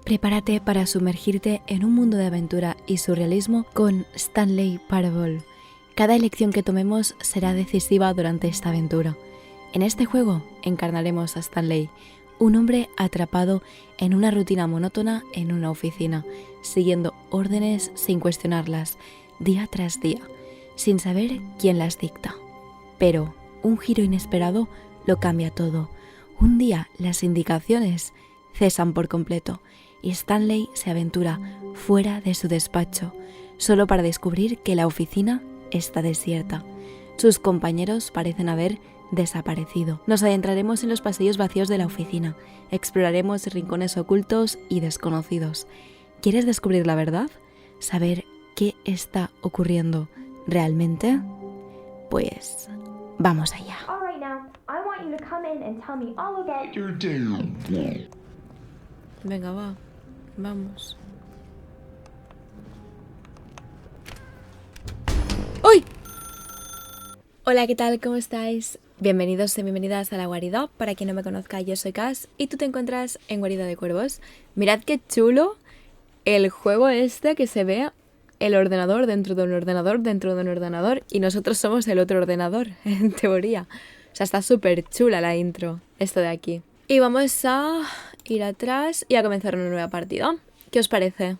Prepárate para sumergirte en un mundo de aventura y surrealismo con Stanley Parable. Cada elección que tomemos será decisiva durante esta aventura. En este juego encarnaremos a Stanley, un hombre atrapado en una rutina monótona en una oficina, siguiendo órdenes sin cuestionarlas, día tras día, sin saber quién las dicta. Pero un giro inesperado lo cambia todo. Un día las indicaciones cesan por completo y Stanley se aventura fuera de su despacho, solo para descubrir que la oficina está desierta. Sus compañeros parecen haber desaparecido. Nos adentraremos en los pasillos vacíos de la oficina, exploraremos rincones ocultos y desconocidos. ¿Quieres descubrir la verdad? ¿Saber qué está ocurriendo realmente? Pues vamos allá. Venga, va. Vamos. ¡Uy! Hola, ¿qué tal? ¿Cómo estáis? Bienvenidos y bienvenidas a la guarida. Para quien no me conozca, yo soy Cas y tú te encuentras en Guarida de Cuervos. Mirad qué chulo el juego este que se ve el ordenador dentro de un ordenador dentro de un ordenador y nosotros somos el otro ordenador, en teoría. O sea, está súper chula la intro, esto de aquí. Y vamos a ir atrás y a comenzar una nueva partida. ¿Qué os parece?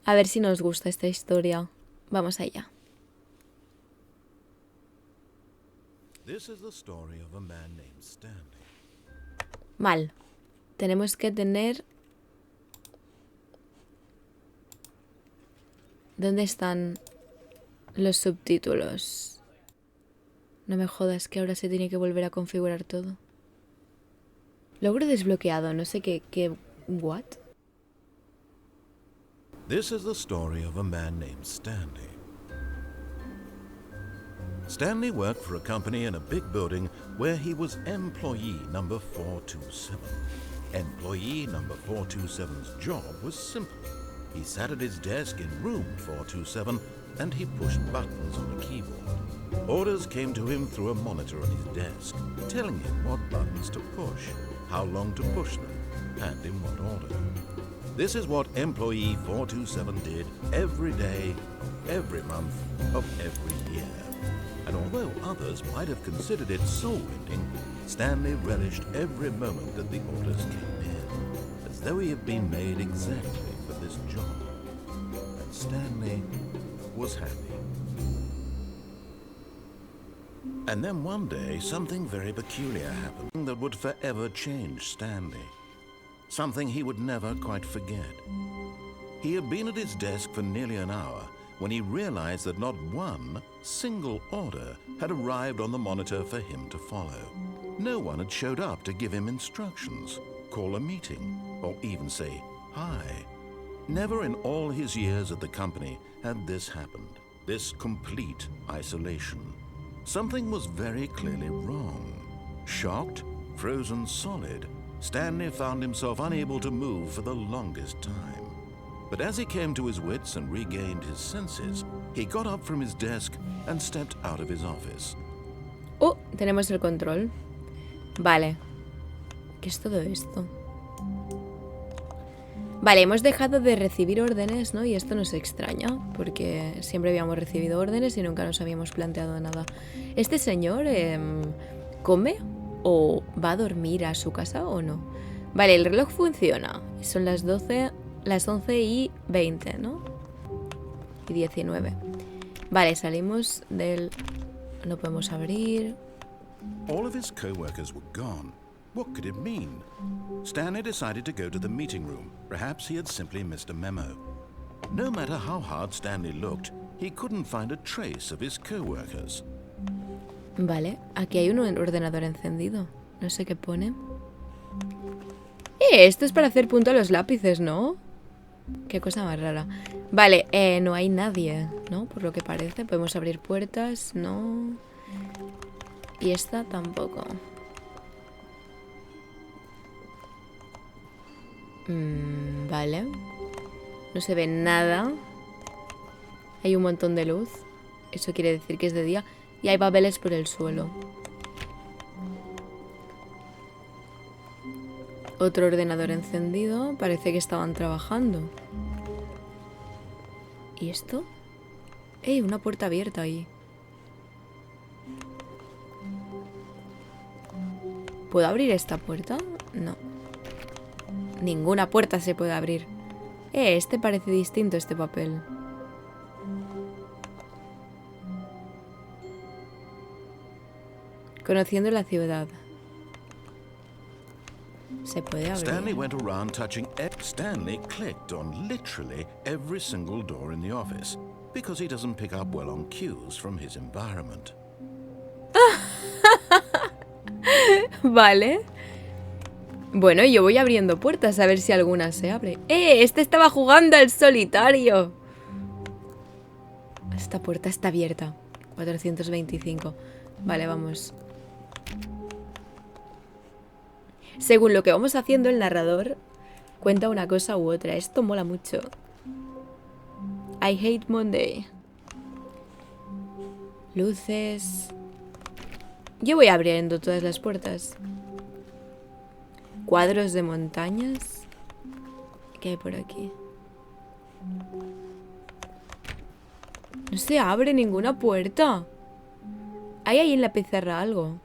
A ver si nos gusta esta historia. Vamos allá. Mal. Tenemos que tener... ¿Dónde están los subtítulos? No me jodas que ahora se tiene que volver a configurar todo. Logro desbloqueado, no sé qué... ¿What? This is the story of a man named Stanley. Stanley worked for a company in a big building where he was employee number 427. Employee number 427's job was simple. He sat at his desk in room 427 and he pushed buttons on a keyboard. Orders came to him through a monitor on his desk, telling him what buttons to push, how long to push them, and in what order. This is what employee 427 did every day, of every month, of every year. And although others might have considered it soul-rending, Stanley relished every moment that the orders came in, as though he had been made exactly for this job. And Stanley was happy. And then one day, something very peculiar happened that would forever change Stanley. Something he would never quite forget. He had been at his desk for nearly an hour when he realized that not one single order had arrived on the monitor for him to follow. No one had showed up to give him instructions, call a meeting, or even say hi. Never in all his years at the company had this happened, this complete isolation. Something was very clearly wrong. Shocked, frozen solid, Stanley found himself unable to move for the longest time. But as he came to his wits and regained his senses, he got up from his desk and stepped out of his office. Oh, tenemos el control. Vale. ¿Qué es todo esto? Vale, hemos dejado de recibir órdenes, ¿no? Y esto nos extraña, porque siempre habíamos recibido órdenes y nunca nos habíamos planteado nada. ¿Este señor come o va a dormir a su casa o no? Vale, el reloj funciona. Son las 11:20, ¿no? Y 19. Vale, salimos del... No podemos abrir. All of his co-workers were gone. What could it mean? Stanley decided to go to the meeting room. Perhaps he had simply missed a memo. No matter how hard Stanley looked, he couldn't find a trace of his co-workers. Vale, aquí hay un ordenador encendido. No sé qué pone. Esto es para hacer punto a los lápices, ¿no? Qué cosa más rara. Vale, no hay nadie, ¿no? Por lo que parece. Podemos abrir puertas, no. Y esta tampoco. Vale. No se ve nada. Hay un montón de luz. Eso quiere decir que es de día. Y hay papeles por el suelo. Otro ordenador encendido. Parece que estaban trabajando. ¿Y esto? Una puerta abierta ahí. ¿Puedo abrir esta puerta? No. Ninguna puerta se puede abrir. Este parece distinto, este papel. Conociendo la ciudad. Se puede abrir. Stanley went around touching. Stanley clicked on literally every single door in the office because he doesn't pick up well on cues from his environment. Vale. Bueno, yo voy abriendo puertas a ver si alguna se abre. Este estaba jugando al solitario. Esta puerta está abierta. 425. Vale, vamos. Según lo que vamos haciendo, el narrador cuenta una cosa u otra. Esto mola mucho. I hate Monday. Luces. Yo voy abriendo todas las puertas. Cuadros de montañas. ¿Qué hay por aquí? No se abre ninguna puerta. ¿Hay ahí en la pizarra algo?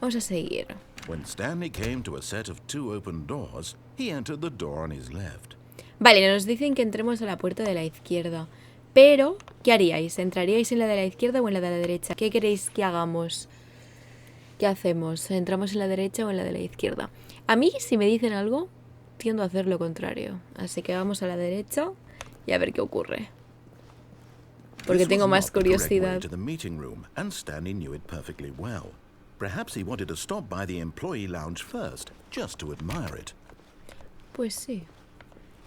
Vamos a seguir. When Stanley came to a set of 2 open doors, he entered the door on his left. Vale, nos dicen que entremos a la puerta de la izquierda. Pero, ¿qué haríais? ¿Entraríais en la de la izquierda o en la de la derecha? ¿Qué queréis que hagamos? ¿Qué hacemos? ¿Entramos en la derecha o en la de la izquierda? A mí, si me dicen algo, tiendo a hacer lo contrario. Así que vamos a la derecha y a ver qué ocurre. Porque tengo más curiosidad. Pues sí.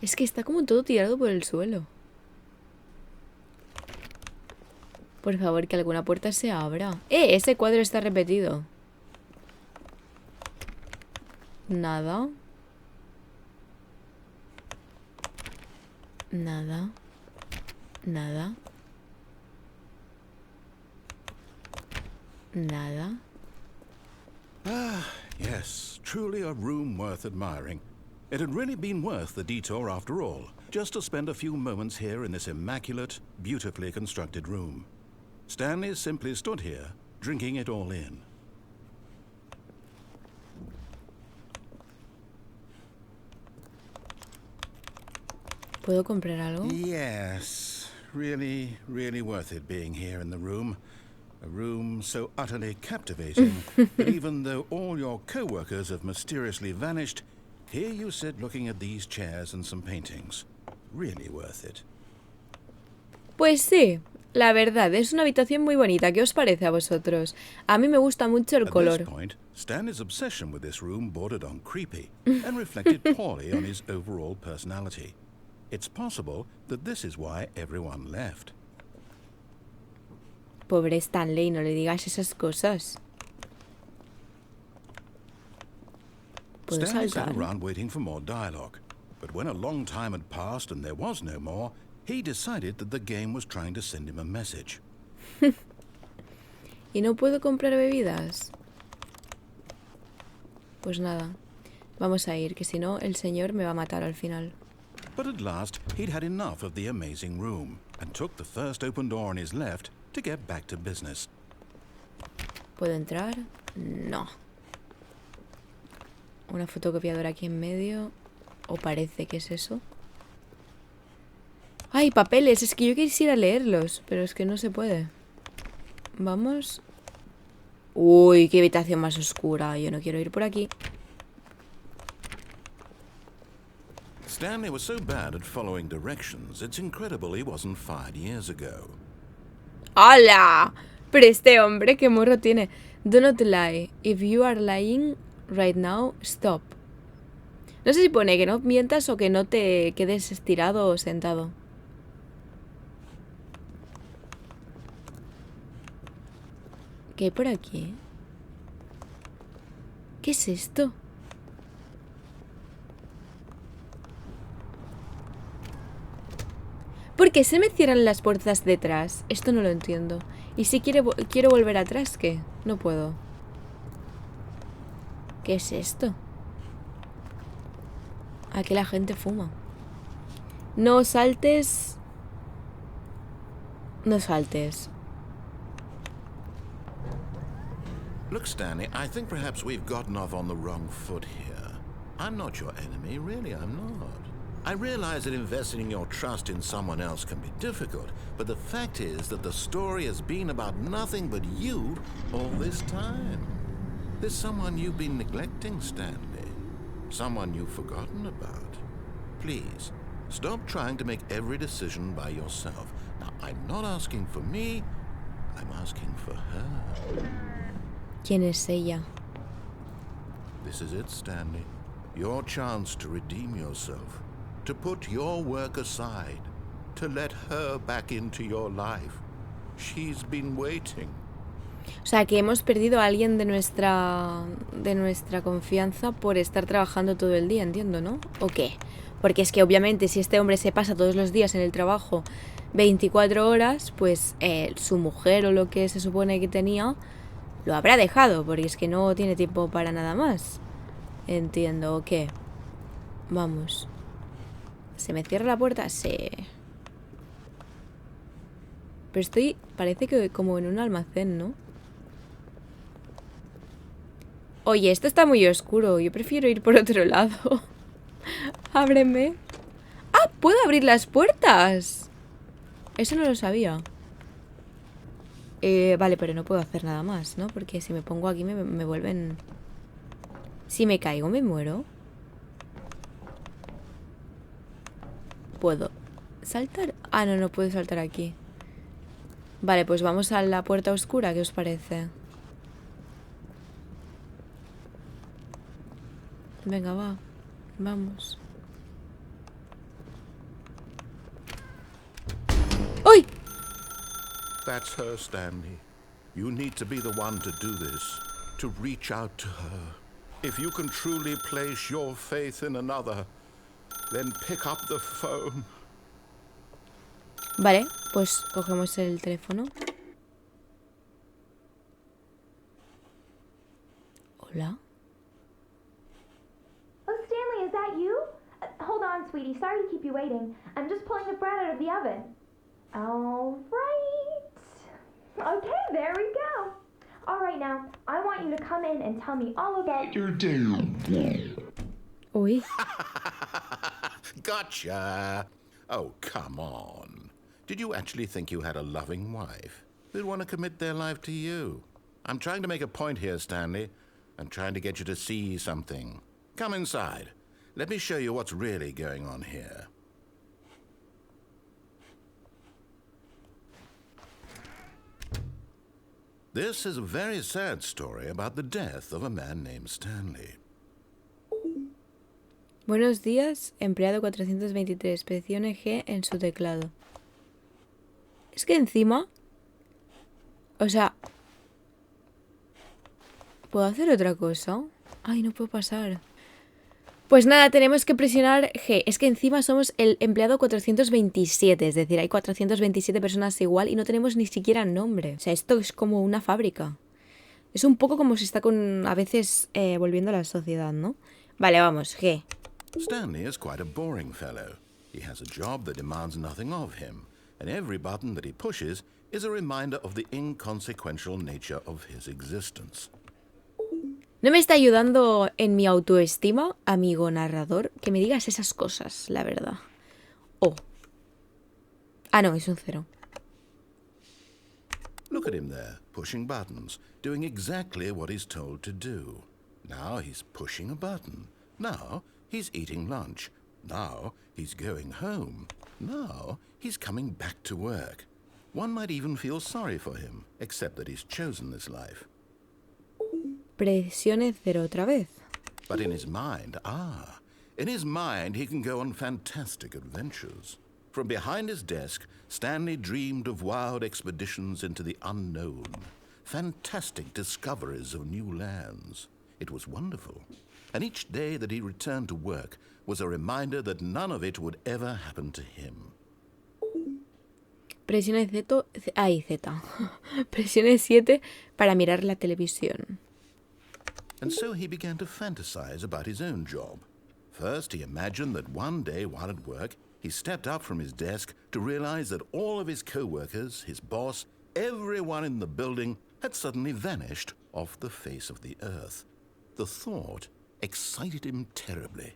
Es que está como todo tirado por el suelo. Por favor, que alguna puerta se abra. Ese cuadro está repetido. Nada. Nada. Nada. Nada. Ah, yes, truly a room worth admiring. It had really been worth the detour after all, just to spend a few moments here in this immaculate, beautifully constructed room. Stanley simply stood here, drinking it all in. ¿Puedo comprar algo? Yes, really, really worth it being here in the room. A room so utterly captivating that even though all your co-workers have mysteriously vanished, here you sit looking at these chairs and some paintings. Really worth it. Pues sí, la verdad, es una habitación muy bonita. ¿Qué os parece a vosotros? A mí me gusta mucho el color. At this point, Stanley's obsession with this room bordered on creepy and reflected poorly on his overall personality. It's possible that this is why everyone left. Pobre Stanley, no le digas esas cosas. ¿Puedo Stanley saltar? sat around waiting for more dialogue, but when a long time had passed and there was no more, he decided that the game was trying to send him a message. ¿Y no puedo comprar bebidas? Pues nada, vamos a ir, que si no el señor me va a matar al final. But at last, he'd had enough of the amazing room and took the first open door on his left to get back to business. ¿Puedo entrar? No. Una fotocopiadora aquí en medio. ¿O parece que es eso? ¡Ay, papeles! Es que yo quisiera leerlos, pero es que no se puede. Vamos. Uy, qué habitación más oscura. Yo no quiero ir por aquí. Stanley was so bad at following directions, it's incredible he wasn't fired years ago. ¡Hala! Pero este hombre, ¿qué morro tiene? Do not lie. If you are lying right now, stop. No sé si pone que no mientas o que no te quedes estirado o sentado. ¿Qué hay por aquí? ¿Qué es esto? ¿Por qué se me cierran las puertas detrás? Esto no lo entiendo. ¿Y si quiero volver atrás, qué? No puedo. ¿Qué es esto? Aquí la gente fuma. No saltes. No saltes. Look, Stanley, I think perhaps we've gotten off on the wrong foot here. I'm not your enemy, really, I'm not. I realize that investing your trust in someone else can be difficult, but the fact is that the story has been about nothing but you all this time. There's someone you've been neglecting, Stanley. Someone you've forgotten about. Please, stop trying to make every decision by yourself. Now, I'm not asking for me, I'm asking for her. ¿Quién es ella? This is it, Stanley. Your chance to redeem yourself. To put your work aside. To let her back into your life. She's been waiting. O sea, que hemos perdido a alguien de nuestra confianza por estar trabajando todo el día, entiendo, ¿no? ¿O qué? Porque es que obviamente si este hombre se pasa todos los días en el trabajo 24 horas, pues su mujer o lo que se supone que tenía lo habrá dejado, porque es que no tiene tiempo para nada más. Entiendo, ¿o qué? Vamos. ¿Se me cierra la puerta? Sí. Pero estoy, parece que como en un almacén, ¿no? Oye, esto está muy oscuro. Yo prefiero ir por otro lado. Ábreme. ¡Ah! ¡Puedo abrir las puertas! Eso no lo sabía. Vale, pero no puedo hacer nada más, ¿no? Porque si me pongo aquí me vuelven... Si me caigo, me muero. ¿Puedo saltar? Ah, no, no puedo saltar aquí. Vale, pues vamos a la puerta oscura, ¿qué os parece? Venga, va. Vamos. ¡Ay! That's her, Stanley. You need to be the one to do this. To reach out to her. If you can truly place your faith in another, then pick up the phone. Vale, pues cogemos el teléfono. Hola. Oh, Stanley, is that you? Hold on, sweetie. Sorry to keep you waiting. I'm just pulling the bread out of the oven. All right. Okay, there we go. All right, now, I want you to come in and tell me all about your day. Uy. Gotcha. Oh, come on. Did you actually think you had a loving wife who'd want to commit their life to you? I'm trying to make a point here, Stanley. I'm trying to get you to see something. Come inside. Let me show you what's really going on here. This is a very sad story about the death of a man named Stanley. Buenos días, empleado 423. Presione G en su teclado. Es que encima... O sea... ¿Puedo hacer otra cosa? Ay, no puedo pasar. Pues nada, tenemos que presionar G. Es que encima somos el empleado 427. Es decir, hay 427 personas igual y no tenemos ni siquiera nombre. O sea, esto es como una fábrica. Es un poco como si está con... A veces volviendo a la sociedad, ¿no? Vale, vamos, G. Stanley is quite a boring fellow. He has a job that demands nothing of him, and every button that he pushes is a reminder of the inconsequential nature of his existence. No me está ayudando en mi autoestima, amigo narrador, que me digas esas cosas, la verdad. Oh. Ah, no, es un 0. Look at him there, pushing buttons, doing exactly what he's told to do. Now he's pushing a button. Now he's eating lunch. Now he's going home. Now he's coming back to work. One might even feel sorry for him, except that he's chosen this life. Presione 0 otra vez. But in his mind, in his mind he can go on fantastic adventures. From behind his desk, Stanley dreamed of wild expeditions into the unknown, fantastic discoveries of new lands. It was wonderful. And each day that he returned to work was a reminder that none of it would ever happen to him. Presione Z. Ay, Z. Presione 7 para mirar la televisión. And so he began to fantasize about his own job. First, he imagined that one day while at work, he stepped up from his desk to realize that all of his co-workers, his boss, everyone in the building had suddenly vanished off the face of the earth. The thought excited him terribly.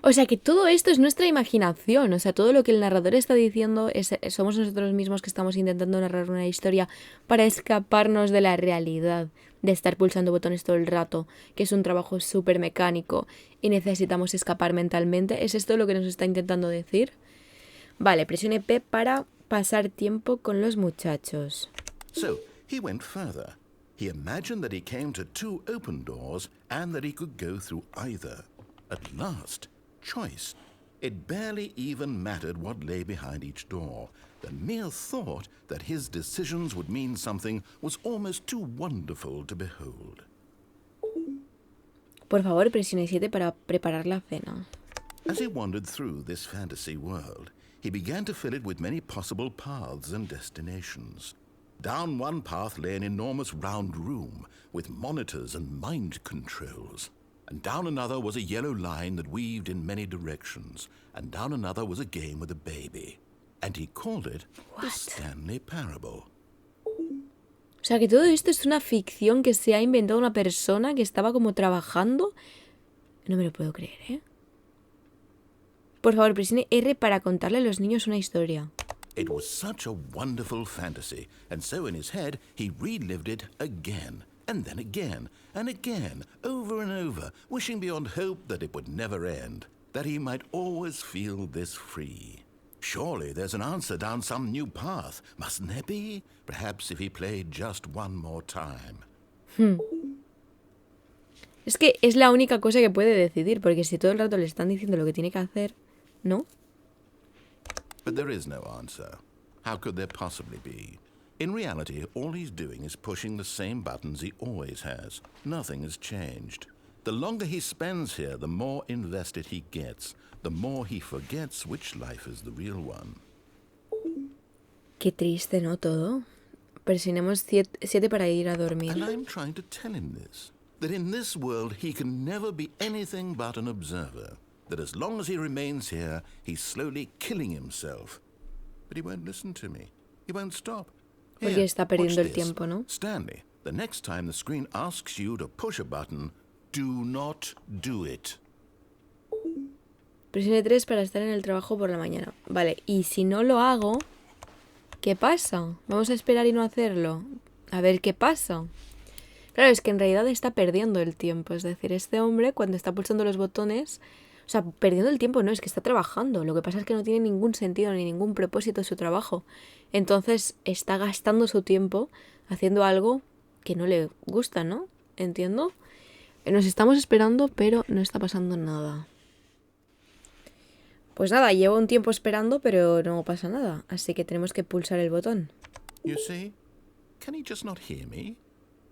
O sea que todo esto es nuestra imaginación, o sea, todo lo que el narrador está diciendo somos nosotros mismos que estamos intentando narrar una historia para escaparnos de la realidad, de estar pulsando botones todo el rato, que es un trabajo súper mecánico y necesitamos escapar mentalmente. ¿Es esto lo que nos está intentando decir? Vale, presione P para pasar tiempo con los muchachos. So, he went further. He imagined that he came to two open doors and that he could go through either. At last, choice. It barely even mattered what lay behind each door. The mere thought that his decisions would mean something was almost too wonderful to behold. Por favor, presione 7 para preparar la cena. As he wandered through this fantasy world, he began to fill it with many possible paths and destinations. Down one path lay an enormous round room with monitors and mind controls. And down another was a yellow line that weaved in many directions. And down another was a game with a baby. And he called it the Stanley Parable. O sea que todo esto es una ficción que se ha inventado una persona que estaba como trabajando. No me lo puedo creer, ¿eh? Por favor, presione R para contarle a los niños una historia. It was such a wonderful fantasy, and so in his head he relived it again, and then again, and again, over and over, wishing beyond hope that it would never end, that he might always feel this free. Surely there's an answer down some new path, mustn't there be? Perhaps if he played just one more time. Es que es la única cosa que puede decidir, porque si todo el rato le están diciendo lo que tiene que hacer, ¿no? But there is no answer. How could there possibly be? In reality, all he's doing is pushing the same buttons he always has. Nothing has changed. The longer he spends here, the more invested he gets, the more he forgets which life is the real one. Qué triste, ¿no? Todo. Presionemos 7 para ir a dormir. And I'm trying to tell him this, that in this world he can never be anything but an observer, that as long as he remains here, he's slowly killing himself. But he won't listen to me. He won't stop. Porque está perdiendo watch el this. tiempo, ¿no? Stanley, the next time the screen asks you to push a button, do not do it. Presione 3 para estar en el trabajo por la mañana. Vale, y si no lo hago, ¿qué pasa? Vamos a esperar y no hacerlo. A ver qué pasa. Claro, es que en realidad está perdiendo el tiempo. Es decir, este hombre cuando está pulsando los botones... O sea, perdiendo el tiempo no, es que está trabajando. Lo que pasa es que no tiene ningún sentido ni ningún propósito su trabajo. Entonces está gastando su tiempo haciendo algo que no le gusta, ¿no? ¿Entiendo? Nos estamos esperando, pero no está pasando nada. Pues nada, llevo un tiempo esperando, pero no pasa nada. Así que tenemos que pulsar el botón. You see? Can he just not hear me?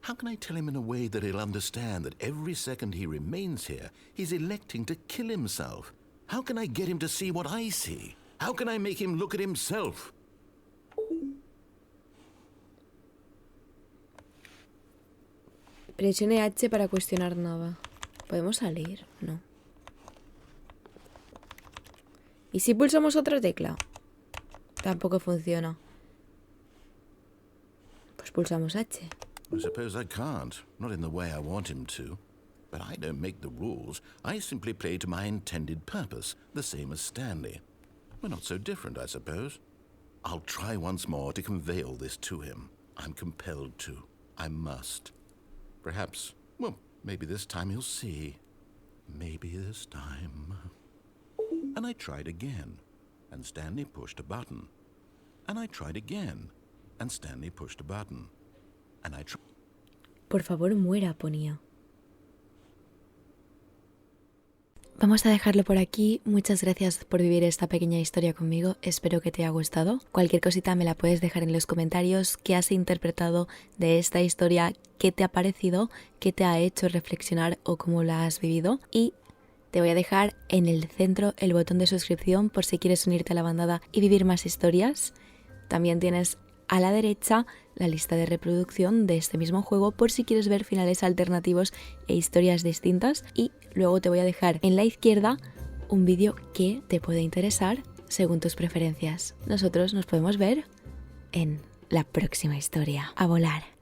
How can I tell him in a way that he'll understand that every second he remains here, he's electing to kill himself? How can I get him to see what I see? How can I make him look at himself? Presione H para cuestionar nada. ¿Podemos salir? No. ¿Y si pulsamos otra tecla? Tampoco funciona. Pues pulsamos H. I suppose I can't, not in the way I want him to. But I don't make the rules. I simply play to my intended purpose, the same as Stanley. We're not so different, I suppose. I'll try once more to convey all this to him. I'm compelled to. I must. Perhaps, well, maybe this time he'll see. Maybe this time. And I tried again, and Stanley pushed a button. And I tried again, and Stanley pushed a button. And I tried. Por favor, muera, ponía. Vamos a dejarlo por aquí. Muchas gracias por vivir esta pequeña historia conmigo. Espero que te haya gustado. Cualquier cosita me la puedes dejar en los comentarios. ¿Qué has interpretado de esta historia? ¿Qué te ha parecido? ¿Qué te ha hecho reflexionar o cómo la has vivido? Y te voy a dejar en el centro el botón de suscripción por si quieres unirte a la bandada y vivir más historias. También tienes a la derecha la lista de reproducción de este mismo juego por si quieres ver finales alternativos e historias distintas. Y Luego te voy a dejar en la izquierda un vídeo que te puede interesar según tus preferencias. Nosotros nos podemos ver en la próxima historia. A volar.